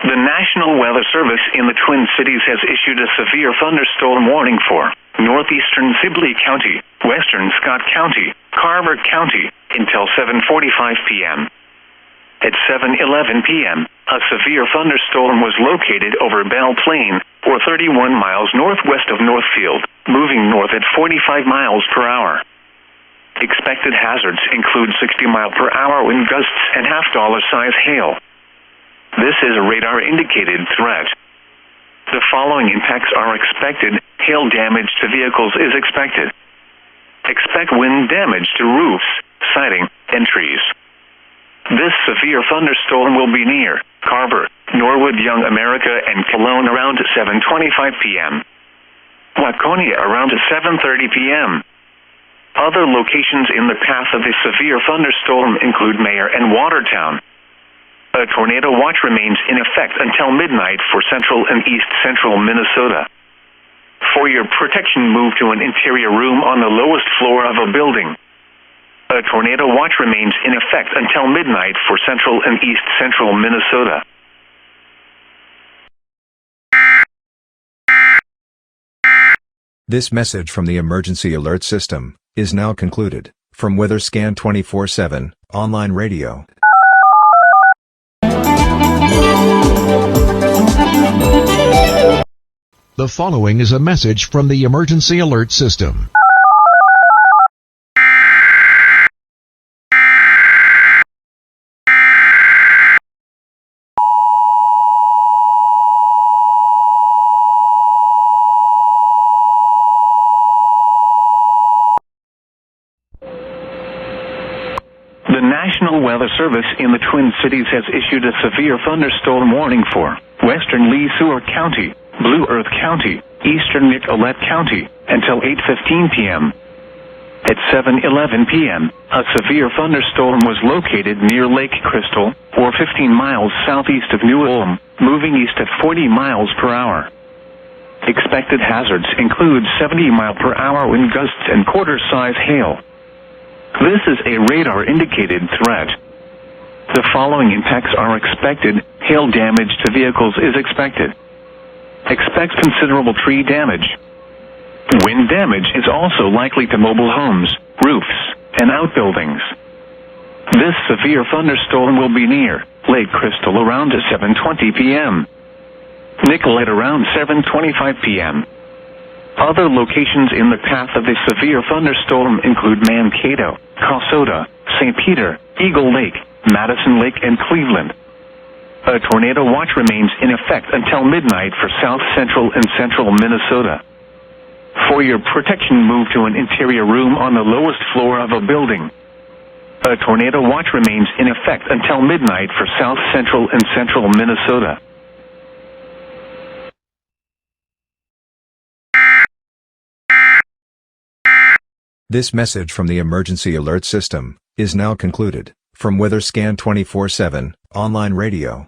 The National Weather Service in the Twin Cities has issued a severe thunderstorm warning for northeastern Sibley County, western Scott County, Carver County, until 7:45 p.m. At 7:11 p.m., a severe thunderstorm was located over Belle Plaine, or 31 miles northwest of Northfield, moving north at 45 miles per hour. Expected hazards include 60-mile-per-hour wind gusts and half-dollar-size hail. This is a radar-indicated threat. The following impacts are expected. Hail damage to vehicles is expected. Expect wind damage to roofs, siding, and trees. This severe thunderstorm will be near Carver, Norwood, Young America, and Cologne around 7:25 p.m. Waconia around 7:30 p.m. Other locations in the path of the severe thunderstorm include Mayer and Watertown. A tornado watch remains in effect until midnight for central and east central Minnesota. For your protection, move to an interior room on the lowest floor of a building. A tornado watch remains in effect until midnight for central and east central Minnesota. This message from the Emergency Alert System is now concluded. From WeatherScan 24/7 online radio. The following is a message from the Emergency Alert System. The National Weather Service in the Twin Cities has issued a severe thunderstorm warning for western Lee Sueur County, Blue Earth County, eastern Nicollet County, until 8:15 p.m. At 7:11 p.m., a severe thunderstorm was located near Lake Crystal, or 15 miles southeast of New Ulm, moving east at 40 miles per hour. Expected hazards include 70-mile-per-hour wind gusts and quarter-size hail. This is a radar-indicated threat. The following impacts are expected. Hail damage to vehicles is expected. Expect considerable tree damage. Wind damage is also likely to mobile homes, roofs, and outbuildings. This severe thunderstorm will be near Lake Crystal around 7:20 p.m. Nicollet around 7:25 p.m. Other locations in the path of the severe thunderstorm include Mankato, Cossota, St. Peter, Eagle Lake, Madison Lake, and Cleveland. A tornado watch remains in effect until midnight for south central and central Minnesota. For your protection, move to an interior room on the lowest floor of a building. A tornado watch remains in effect until midnight for south central and central Minnesota. This message from the Emergency Alert System is now concluded. From WeatherScan 24/7 online radio.